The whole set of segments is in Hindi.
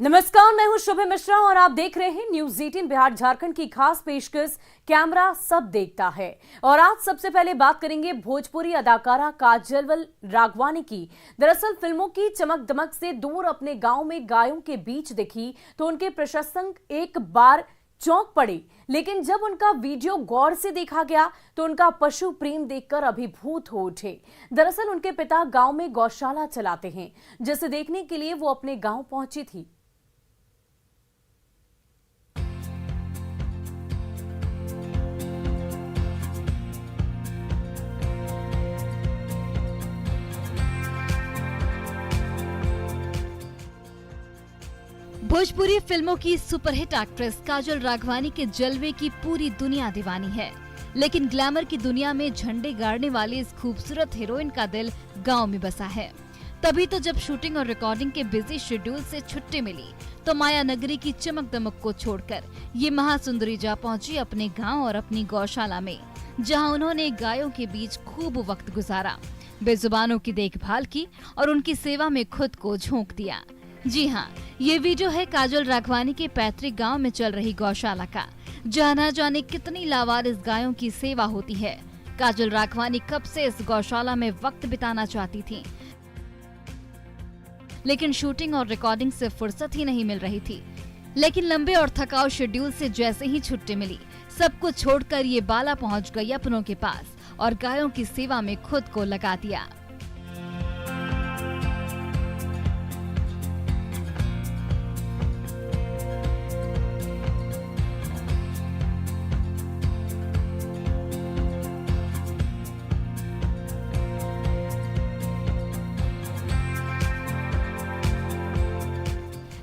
नमस्कार, मैं हूं शुभम मिश्रा और आप देख रहे हैं न्यूज 18 बिहार झारखंड की खास पेशकश कैमरा सब देखता है। और आज सबसे पहले बात करेंगे भोजपुरी अदाकारा काजल राघवानी की। दरअसल फिल्मों की चमक दमक से दूर अपने गांव में गायों के बीच दिखी तो उनके प्रशंसक एक बार चौंक पड़े, लेकिन जब उनका वीडियो गौर से देखा गया तो उनका पशु प्रेम देखकर अभिभूत हो उठे। दरअसल उनके पिता गांव में गौशाला चलाते हैं, जिसे देखने के लिए वो अपने गांव पहुंची थी। भोजपुरी फिल्मों की सुपरहिट एक्ट्रेस काजल राघवानी के जलवे की पूरी दुनिया दीवानी है, लेकिन ग्लैमर की दुनिया में झंडे गाड़ने वाली इस खूबसूरत हीरोइन का दिल गांव में बसा है। तभी तो जब शूटिंग और रिकॉर्डिंग के बिजी शेड्यूल से छुट्टी मिली तो माया नगरी की चमक दमक को छोड़कर ये महासुंदरी जा पहुंची अपने गाँव और अपनी गौशाला में, जहाँ उन्होंने गायों के बीच खूब वक्त गुजारा, बेजुबानों की देखभाल की और उनकी सेवा में खुद को झोंक दिया। जी हाँ, ये वीडियो है काजल राघवानी के पैतृक गांव में चल रही गौशाला का, जहाँ न जाने कितनी लावारिस गायों की सेवा होती है। काजल राघवानी कब से इस गौशाला में वक्त बिताना चाहती थी, लेकिन शूटिंग और रिकॉर्डिंग से फुर्सत ही नहीं मिल रही थी। लेकिन लंबे और थकाऊ शेड्यूल से जैसे ही छुट्टी मिली, सब कुछ छोड़कर ये बाला पहुंच गई अपनों के पास और गायों की सेवा में खुद को लगा दिया।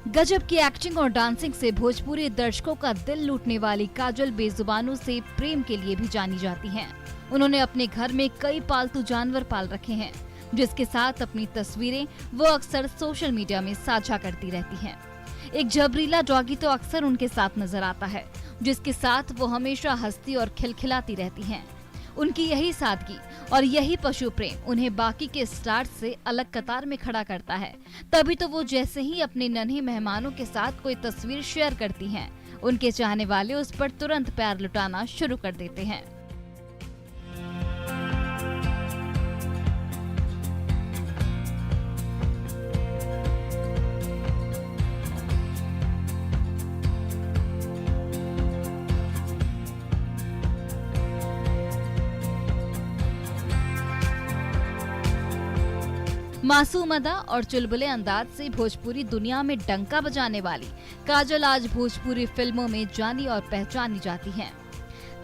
गजब की एक्टिंग और डांसिंग से भोजपुरी दर्शकों का दिल लूटने वाली काजल बेजुबानों से प्रेम के लिए भी जानी जाती हैं। उन्होंने अपने घर में कई पालतू जानवर पाल रखे हैं, जिसके साथ अपनी तस्वीरें वो अक्सर सोशल मीडिया में साझा करती रहती हैं। एक जबरीला डॉगी तो अक्सर उनके साथ नजर आता है, जिसके साथ वो हमेशा हंसती और खिलखिलाती रहती हैं। उनकी यही सादगी और यही पशु प्रेम उन्हें बाकी के स्टार्स से अलग कतार में खड़ा करता है। तभी तो वो जैसे ही अपने नन्हे मेहमानों के साथ कोई तस्वीर शेयर करती हैं, उनके चाहने वाले उस पर तुरंत प्यार लुटाना शुरू कर देते हैं। मासूम अदा और चुलबुले अंदाज से भोजपुरी दुनिया में डंका बजाने वाली काजल आज भोजपुरी फिल्मों में जानी और पहचानी जाती हैं।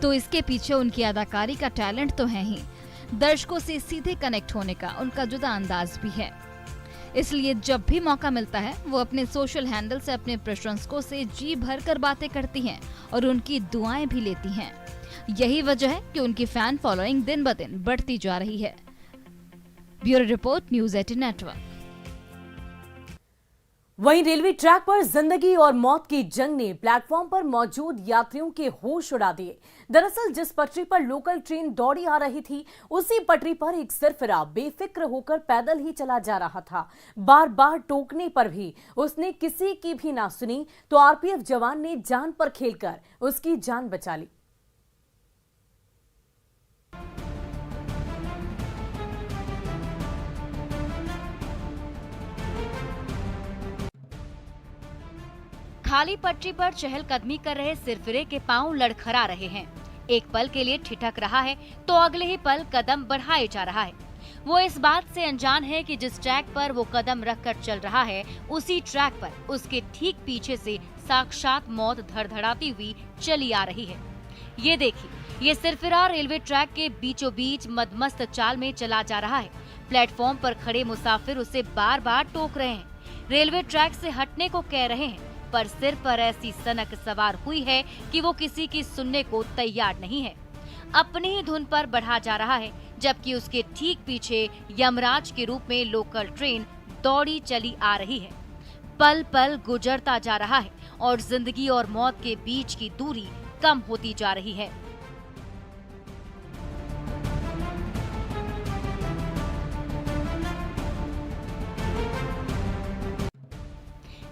तो इसके पीछे उनकी अदाकारी का टैलेंट तो है ही, दर्शकों से सीधे कनेक्ट होने का उनका जुदा अंदाज भी है। इसलिए जब भी मौका मिलता है वो अपने सोशल हैंडल से अपने प्रशंसकों से जी भरकर बातें करती हैं और उनकी दुआएं भी लेती हैं। यही वजह है कि उनकी फैन फॉलोइंग दिन ब दिन बढ़ती जा रही है। Bureau report, news 18 network. वहीं रेलवे ट्रैक पर जिंदगी और मौत की जंग ने प्लेटफॉर्म पर मौजूद यात्रियों के होश उड़ा दिए। दरअसल जिस पटरी पर लोकल ट्रेन दौड़ी आ रही थी, उसी पटरी पर एक सिरफिरा बेफिक्र होकर पैदल ही चला जा रहा था। बार बार टोकने पर भी उसने किसी की भी ना सुनी तो आरपीएफ जवान ने जान पर खेलकर उसकी जान बचा ली। खाली पटरी पर चहलकदमी कर रहे सिरफिरे के पांव लड़खड़ा रहे हैं। एक पल के लिए ठिठक रहा है तो अगले ही पल कदम बढ़ाए जा रहा है। वो इस बात से अनजान है कि जिस ट्रैक पर वो कदम रखकर चल रहा है, उसी ट्रैक पर उसके ठीक पीछे से साक्षात मौत धड़धड़ाती हुई चली आ रही है। ये देखिए, ये सिरफिरा रेलवे ट्रैक के बीचों बीच मदमस्त चाल में चला जा रहा है। प्लेटफॉर्म पर खड़े मुसाफिर उसे बार बार टोक रहे हैं, रेलवे ट्रैक से हटने को कह रहे हैं, पर सिर पर ऐसी सनक सवार हुई है कि वो किसी की सुनने को तैयार नहीं है। अपनी ही धुन पर बढ़ा जा रहा है, जबकि उसके ठीक पीछे यमराज के रूप में लोकल ट्रेन दौड़ी चली आ रही है। पल पल गुजरता जा रहा है और जिंदगी और मौत के बीच की दूरी कम होती जा रही है।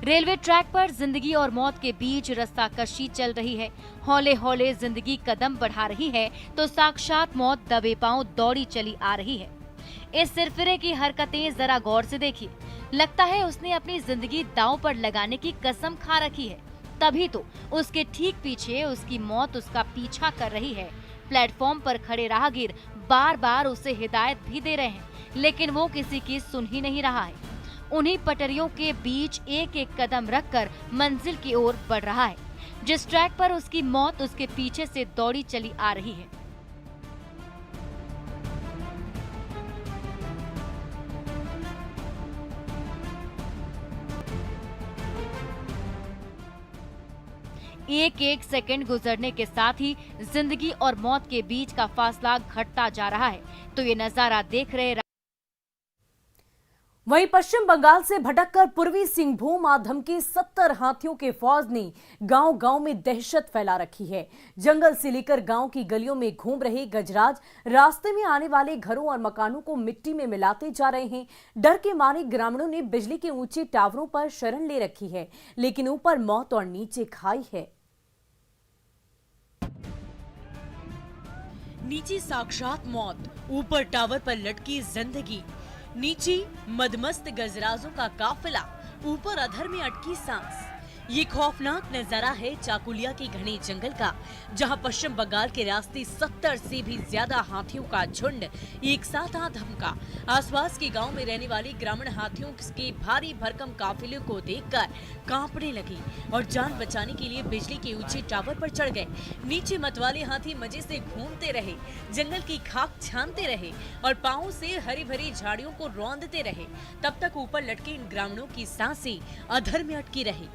रेलवे ट्रैक पर जिंदगी और मौत के बीच रास्ता कशी चल रही है। हौले हौले जिंदगी कदम बढ़ा रही है तो साक्षात मौत दबे पांव दौड़ी चली आ रही है। इस सिरफिरे की हरकतें जरा गौर से देखिए। लगता है उसने अपनी जिंदगी दांव पर लगाने की कसम खा रखी है। तभी तो उसके ठीक पीछे उसकी मौत उसका पीछा कर रही है। प्लेटफॉर्म पर खड़े राहगीर बार बार उसे हिदायत भी दे रहे हैं, लेकिन वो किसी की सुन ही नहीं रहा है। उन्हीं पटरियों के बीच एक एक कदम रखकर मंजिल की ओर बढ़ रहा है, जिस ट्रैक पर उसकी मौत उसके पीछे से दौड़ी चली आ रही है। एक एक सेकंड गुजरने के साथ ही जिंदगी और मौत के बीच का फासला घटता जा रहा है। तो ये नजारा देख रहे वहीं पश्चिम बंगाल से भटककर पूर्वी सिंहभूम आ धमकी 70 हाथियों के फौज ने गांव-गांव में दहशत फैला रखी है। जंगल से लेकर गांव की गलियों में घूम रहे गजराज रास्ते में आने वाले घरों और मकानों को मिट्टी में मिलाते जा रहे हैं। डर के मारे ग्रामीणों ने बिजली के ऊंचे टावरों पर शरण ले रखी है, लेकिन ऊपर मौत और नीचे खाई है। नीचे साक्षात मौत, ऊपर टावर पर लटकी जिंदगी। नीचे मदमस्त गजराजों का काफिला, ऊपर अधर में अटकी सांस। ये खौफनाक नजारा है चाकुलिया के घने जंगल का, जहां पश्चिम बंगाल के रास्ते 70 से भी ज्यादा हाथियों का झुंड एक साथ आ धमका। आसपास के गांव में रहने वाले ग्रामीण हाथियों के भारी भरकम काफिले को देखकर कांपने लगे और जान बचाने के लिए बिजली के ऊंचे टावर पर चढ़ गए। नीचे मतवाले हाथी मजे से घूमते रहे, जंगल की खाक छानते रहे और पांवों से हरी भरी झाड़ियों को रौंदते रहे। तब तक ऊपर लटके इन ग्रामीणों की सांसें अधर में अटकी रही।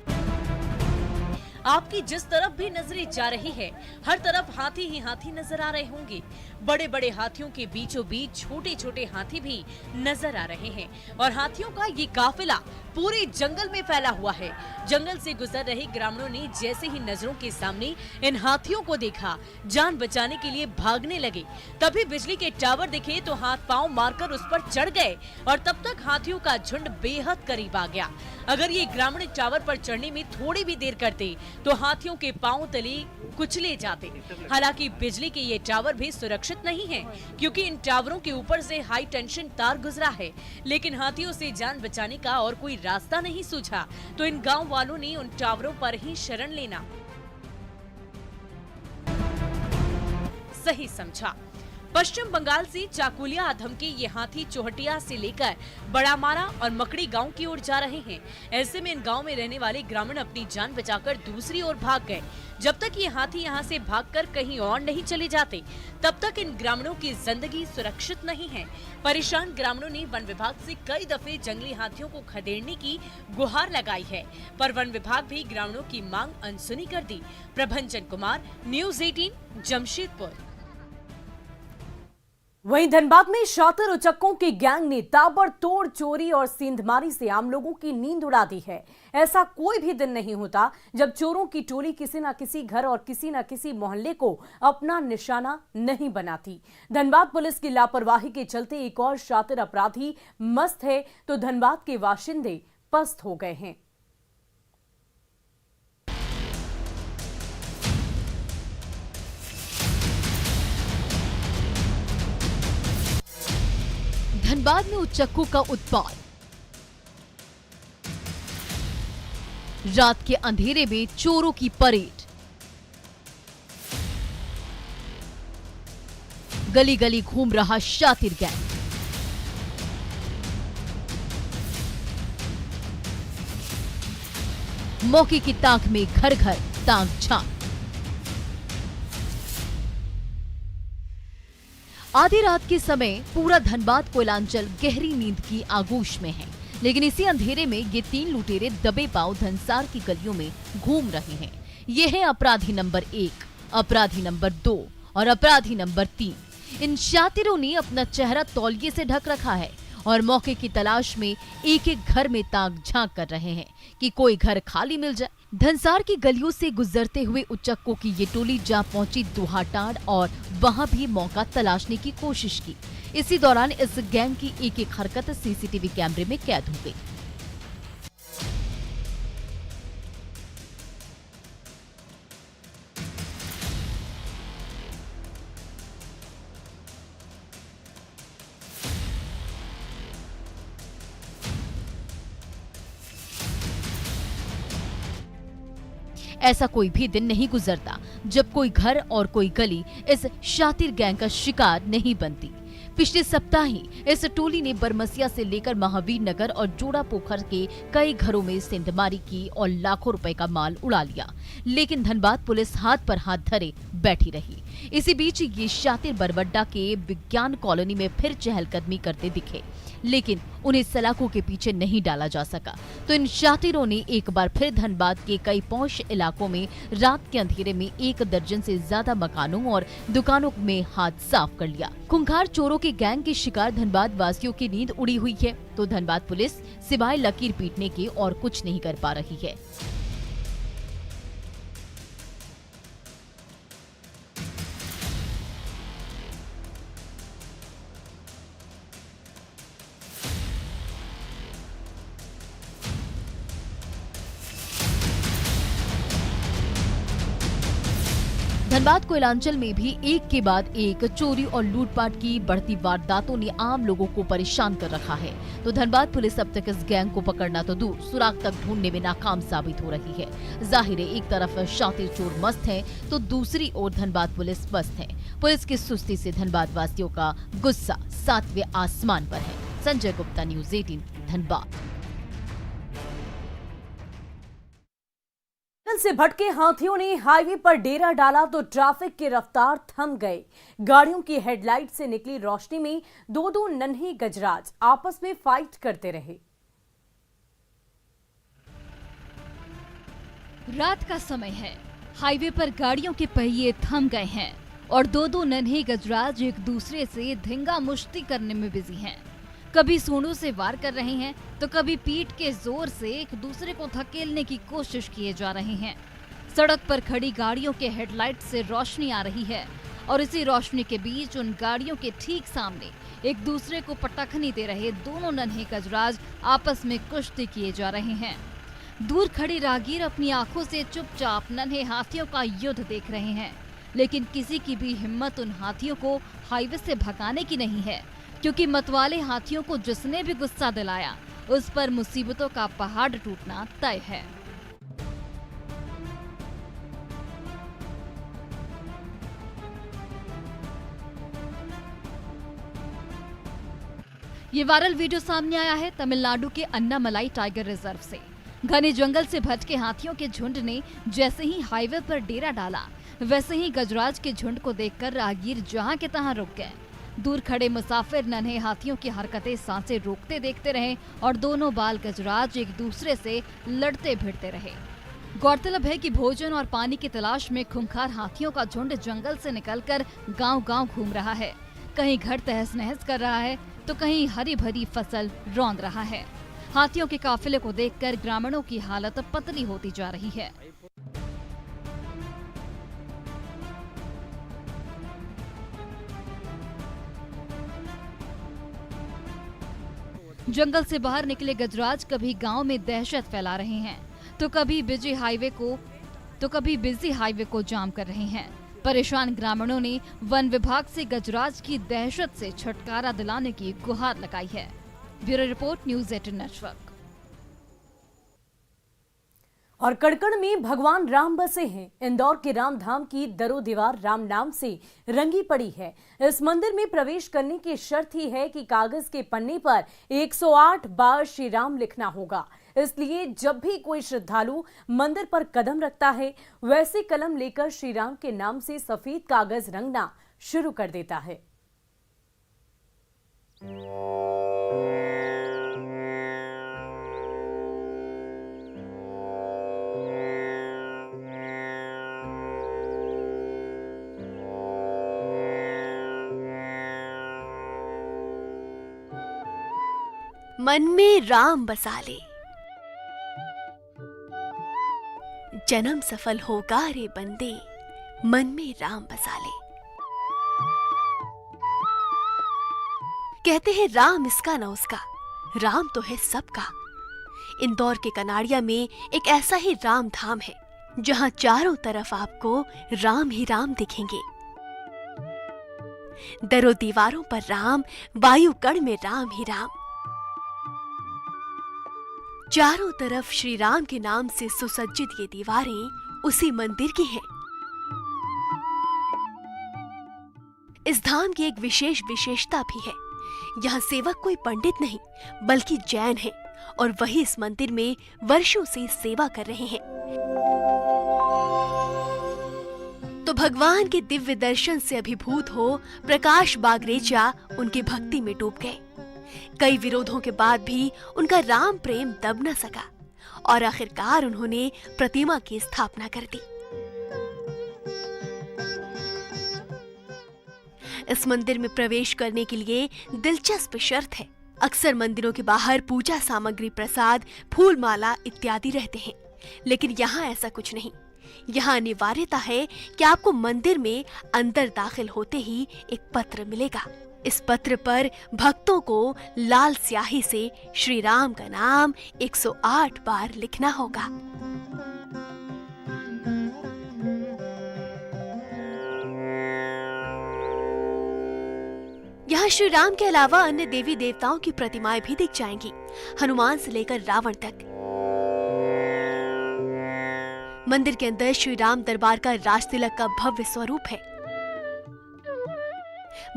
आपकी जिस तरफ भी नजरें जा रही है, हर तरफ हाथी ही हाथी नजर आ रहे होंगे। बड़े बड़े हाथियों के बीचों बीच छोटे छोटे हाथी भी नजर आ रहे हैं और हाथियों का ये काफिला पूरे जंगल में फैला हुआ है। जंगल से गुजर रहे ग्रामीणों ने जैसे ही नजरों के सामने इन हाथियों को देखा, जान बचाने के लिए भागने लगे। तभी बिजली के टावर दिखे तो हाथ पांव मारकर उस पर चढ़ गए और तब तक हाथियों का झुंड बेहद करीब आ गया। अगर ये ग्रामीण टावर पर चढ़ने में थोड़ी भी देर करते तो हाथियों के पांव तले कुचले जाते। हालांकि बिजली के ये टावर भी सुरक्षित नहीं है, क्योंकि इन टावरों के ऊपर से हाई टेंशन तार गुजरा है। लेकिन हाथियों से जान बचाने का और कोई रास्ता नहीं सूझा तो इन गांव वालों ने उन टावरों पर ही शरण लेना सही समझा। पश्चिम बंगाल से चाकुलिया आधम के ये हाथी चोहटिया से लेकर बड़ामारा और मकड़ी गांव की ओर जा रहे हैं। ऐसे में इन गांव में रहने वाले ग्रामीण अपनी जान बचाकर दूसरी ओर भाग गए। जब तक ये हाथी यहां से भागकर कहीं और नहीं चले जाते, तब तक इन ग्रामीणों की जिंदगी सुरक्षित नहीं है। परेशान ग्रामीणों ने वन विभाग से कई दफे जंगली हाथियों को खदेड़ने की गुहार लगाई है, पर वन विभाग भी ग्रामीणों की मांग अनसुनी कर दी। प्रभंजन कुमार, न्यूज़ 18, जमशेदपुर। वहीं धनबाद में शातिर उचक्कों की गैंग ने ताबड़तोड़ चोरी और सेंधमारी से आम लोगों की नींद उड़ा दी है। ऐसा कोई भी दिन नहीं होता जब चोरों की टोली किसी न किसी घर और किसी न किसी मोहल्ले को अपना निशाना नहीं बनाती। धनबाद पुलिस की लापरवाही के चलते एक और शातिर अपराधी मस्त है तो धनबाद के बाशिंदे पस्त हो गए हैं। धनबाद में उचक्कों का उत्पात। रात के अंधेरे में चोरों की परेड। गली गली घूम रहा शातिर गैंग। मौके की ताक में घर घर ताक झांक। आधी रात के समय पूरा धनबाद कोयलांचल गहरी नींद की आगोश में है, लेकिन इसी अंधेरे में ये तीन लुटेरे दबे पांव धनसार की गलियों में घूम रहे हैं। ये है अपराधी नंबर 1, अपराधी नंबर 2 और अपराधी नंबर 3। इन शातिरों ने अपना चेहरा तौलिए से ढक रखा है और मौके की तलाश में एक एक घर में ताक झांक कर रहे हैं कि कोई घर खाली मिल जाए। धनसार की गलियों से गुजरते हुए उचक्कों की ये टोली जा पहुंची दुहाटाड़ और वहां भी मौका तलाशने की कोशिश की। इसी दौरान इस गैंग की एक एक हरकत सीसीटीवी कैमरे में कैद हो गई। ऐसा कोई भी दिन नहीं गुजरता जब कोई घर और कोई गली इस शातिर गैंग का शिकार नहीं बनती। पिछले सप्ताह ही इस टोली ने बरमसिया से लेकर महावीर नगर और जोड़ा पोखर के कई घरों में सेंधमारी की और लाखों रुपए का माल उड़ा लिया, लेकिन धनबाद पुलिस हाथ पर हाथ धरे बैठी रही। इसी बीच ये शातिर बरवड्डा के विज्ञान कॉलोनी में फिर चहलकदमी करते दिखे, लेकिन उन्हें सलाखों के पीछे नहीं डाला जा सका। तो इन शातिरों ने एक बार फिर धनबाद के कई पौष इलाकों में रात के अंधेरे में 1 दर्जन से ज्यादा मकानों और दुकानों में हाथ साफ कर लिया। खूंखार चोरों के गैंग के शिकार धनबाद वासियों की नींद उड़ी हुई है, तो धनबाद पुलिस सिवाय लकीर पीटने के और कुछ नहीं कर पा रही है। धनबाद कोयलांचल में भी एक के बाद एक चोरी और लूटपाट की बढ़ती वारदातों ने आम लोगों को परेशान कर रखा है। तो धनबाद पुलिस अब तक इस गैंग को पकड़ना तो दूर, सुराग तक ढूंढने में नाकाम साबित हो रही है। जाहिर है, एक तरफ शातिर चोर मस्त हैं, तो दूसरी ओर धनबाद पुलिस मस्त है। पुलिस की सुस्ती से धनबाद वासियों का गुस्सा 7वें आसमान पर है। संजय गुप्ता, न्यूज़ 18, धनबाद। जंगल से भटके हाथियों ने हाईवे पर डेरा डाला तो ट्रैफिक की रफ्तार थम गई। गाड़ियों की हेडलाइट से निकली रोशनी में दो नन्हे गजराज आपस में फाइट करते रहे। रात का समय है, हाईवे पर गाड़ियों के पहिए थम गए हैं और दो नन्हे गजराज एक दूसरे से धींगा मुश्ती करने में बिजी हैं। कभी सूंडों से वार कर रहे हैं तो कभी पीठ के जोर से एक दूसरे को धकेलने की कोशिश किए जा रहे हैं। सड़क पर खड़ी गाड़ियों के हेडलाइट से रोशनी आ रही है और इसी रोशनी के बीच उन गाड़ियों के ठीक सामने एक दूसरे को पटखनी दे रहे दोनों नन्हे गजराज आपस में कुश्ती किए जा रहे हैं। दूर खड़ी राहगीर अपनी आंखों से चुपचाप नन्हे हाथियों का युद्ध देख रहे हैं, लेकिन किसी की भी हिम्मत उन हाथियों को हाईवे से भगाने की नहीं है, क्योंकि मतवाले हाथियों को जिसने भी गुस्सा दिलाया उस पर मुसीबतों का पहाड़ टूटना तय है। ये वायरल वीडियो सामने आया है तमिलनाडु के अन्नामलाई टाइगर रिजर्व से। घने जंगल से भटके हाथियों के झुंड ने जैसे ही हाईवे पर डेरा डाला, वैसे ही गजराज के झुंड को देखकर राहगीर जहां के तहां रुक गए। दूर खड़े मुसाफिर नन्हे हाथियों की हरकतें सांसें रोकते देखते रहे और दोनों बाल गजराज एक दूसरे से लड़ते भिड़ते रहे। गौरतलब है कि भोजन और पानी की तलाश में खूंखार हाथियों का झुंड जंगल से निकलकर गांव-गांव घूम रहा है। कहीं घर तहस नहस कर रहा है तो कहीं हरी भरी फसल रौंद रहा है। हाथियों के काफिले को देखकर ग्रामीणों की हालत पतली होती जा रही है। जंगल से बाहर निकले गजराज कभी गांव में दहशत फैला रहे हैं तो कभी बिजी हाईवे को जाम कर रहे हैं। परेशान ग्रामीणों ने वन विभाग से गजराज की दहशत से छुटकारा दिलाने की गुहार लगाई है। Bureau report, news 18 network. और कड़कड़ में भगवान राम बसे हैं। इंदौर के रामधाम की दरो दीवार राम नाम से रंगी पड़ी है। इस मंदिर में प्रवेश करने की शर्त ही है कि कागज के पन्ने पर 108 बार श्री राम लिखना होगा। इसलिए जब भी कोई श्रद्धालु मंदिर पर कदम रखता है, वैसे कलम लेकर श्री राम के नाम से सफेद कागज रंगना शुरू कर देता है। मन में राम बसा ले, जन्म सफल होगा रे बंदे, मन में राम बसा ले। कहते हैं राम इसका न उसका, राम तो है सबका। इंदौर के कनाड़िया में एक ऐसा ही राम धाम है जहां चारों तरफ आपको राम ही राम दिखेंगे। दरो दीवारों पर राम, वायु कण में राम ही राम। चारों तरफ श्री राम के नाम से सुसज्जित ये दीवारें उसी मंदिर की है। इस धाम की एक विशेष विशेषता भी है। यहाँ सेवक कोई पंडित नहीं बल्कि जैन है और वही इस मंदिर में वर्षों से सेवा कर रहे हैं। तो भगवान के दिव्य दर्शन से अभिभूत हो प्रकाश बागरेचा उनकी भक्ति में डूब गए। कई विरोधों के बाद भी उनका राम प्रेम दब न सका और आखिरकार उन्होंने प्रतिमा की स्थापना कर दी। इस मंदिर में प्रवेश करने के लिए दिलचस्प शर्त है। अक्सर मंदिरों के बाहर पूजा सामग्री, प्रसाद, फूल माला इत्यादि रहते हैं, लेकिन यहाँ ऐसा कुछ नहीं। यहाँ अनिवार्यता है कि आपको मंदिर में अंदर दाखिल होते ही एक पत्र मिलेगा। इस पत्र पर भक्तों को लाल स्याही से श्री राम का नाम 108 बार लिखना होगा। यहाँ श्री राम के अलावा अन्य देवी देवताओं की प्रतिमाएं भी दिख जाएंगी, हनुमान से लेकर रावण तक। मंदिर के अंदर श्री राम दरबार का राजतिलक का भव्य स्वरूप है।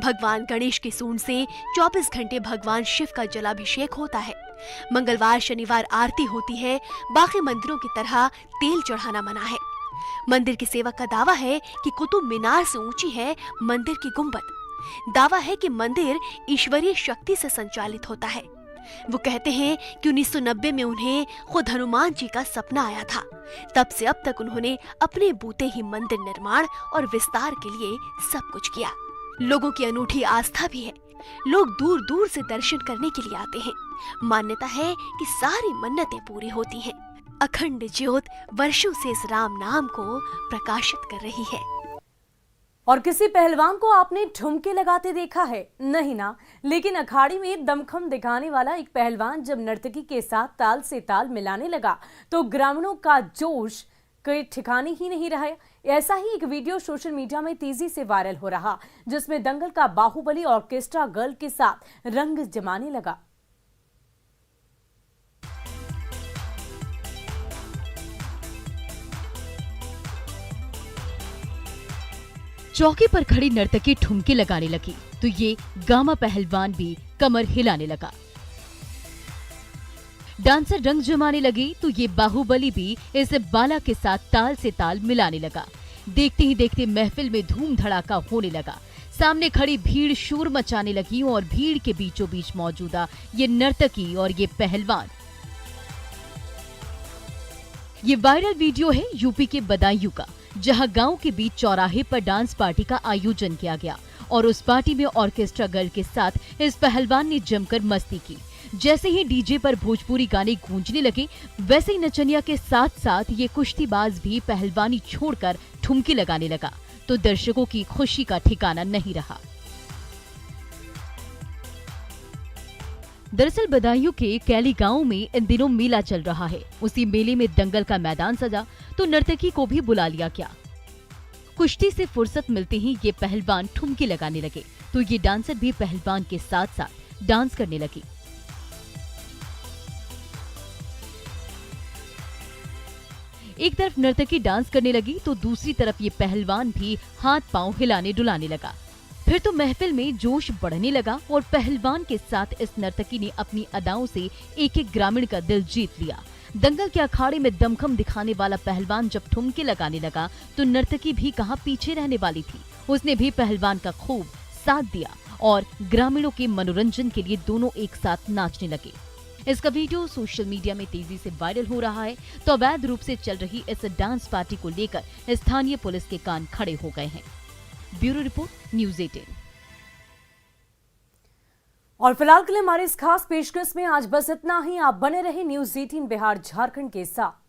भगवान गणेश की सूंड से 24 घंटे भगवान शिव का जलाभिषेक होता है। मंगलवार शनिवार आरती होती है। बाकी मंदिरों की तरह तेल चढ़ाना मना है। मंदिर के सेवक का दावा है कि कुतुब मीनार से ऊंची है मंदिर की गुंबद। दावा है कि मंदिर ईश्वरीय शक्ति से संचालित होता है। वो कहते हैं कि 1990 में उन्हें खुद हनुमान जी का सपना आया था। तब से अब तक उन्होंने अपने बूते ही मंदिर निर्माण और विस्तार के लिए सब कुछ किया। लोगों की अनूठी आस्था भी है। लोग दूर दूर से दर्शन करने के लिए आते हैं। मान्यता है कि सारी मन्नतें पूरी होती हैं। अखंड ज्योत वर्षों से इस राम नाम को प्रकाशित कर रही है। और किसी पहलवान को आपने ठुमके लगाते देखा है? नहीं ना, लेकिन अखाड़े में दमखम दिखाने वाला एक पहलवान जब नर्तकी के साथ ताल से ताल मिलाने लगा तो ग्रामीणों का जोश कोई ठिकाने ही नहीं रहा। ऐसा ही एक वीडियो सोशल मीडिया में तेजी से वायरल हो रहा, जिसमें दंगल का बाहुबली ऑर्केस्ट्रा गर्ल के साथ रंग जमाने लगा। चौकी पर खड़ी नर्तकी ठुमके लगाने लगी तो ये गामा पहलवान भी कमर हिलाने लगा। डांसर रंग जमाने लगी तो ये बाहुबली भी इस बाला के साथ ताल से ताल मिलाने लगा। देखते ही देखते महफिल में धूम धड़ाका होने लगा। सामने खड़ी भीड़ शोर मचाने लगी और भीड़ के बीचों बीच मौजूदा ये नर्तकी और ये पहलवान। ये वायरल वीडियो है यूपी के बदायूं का, जहां गांव के बीच चौराहे पर डांस पार्टी का आयोजन किया गया और उस पार्टी में ऑर्केस्ट्रा गर्ल के साथ इस पहलवान ने जमकर मस्ती की। जैसे ही डीजे पर भोजपुरी गाने गूंजने लगे, वैसे ही नचनिया के साथ साथ ये कुश्तीबाज भी पहलवानी छोड़कर ठुमकी लगाने लगा तो दर्शकों की खुशी का ठिकाना नहीं रहा। दरअसल बदायूं के कैली गांव में इन दिनों मेला चल रहा है। उसी मेले में दंगल का मैदान सजा तो नर्तकी को भी बुला लिया गया। कुश्ती से फुर्सत मिलते ही ये पहलवान ठुमकी लगाने लगे तो ये डांसर भी पहलवान के साथ साथ डांस करने लगी। एक तरफ नर्तकी डांस करने लगी तो दूसरी तरफ ये पहलवान भी हाथ पांव हिलाने डुलाने लगा। फिर तो महफिल में जोश बढ़ने लगा और पहलवान के साथ इस नर्तकी ने अपनी अदाओं से एक एक ग्रामीण का दिल जीत लिया। दंगल के अखाड़े में दमखम दिखाने वाला पहलवान जब ठुमके लगाने लगा तो नर्तकी भी कहां पीछे रहने वाली थी। उसने भी पहलवान का खूब साथ दिया और ग्रामीणों के मनोरंजन के लिए दोनों एक साथ नाचने लगे। इसका वीडियो सोशल मीडिया में तेजी से वायरल हो रहा है तो अवैध रूप से चल रही इस डांस पार्टी को लेकर स्थानीय पुलिस के कान खड़े हो गए हैं। Bureau report, news 18। और फिलहाल के लिए हमारे इस खास पेशकश में आज बस इतना ही। आप बने रहे न्यूज़ 18 बिहार झारखंड के साथ।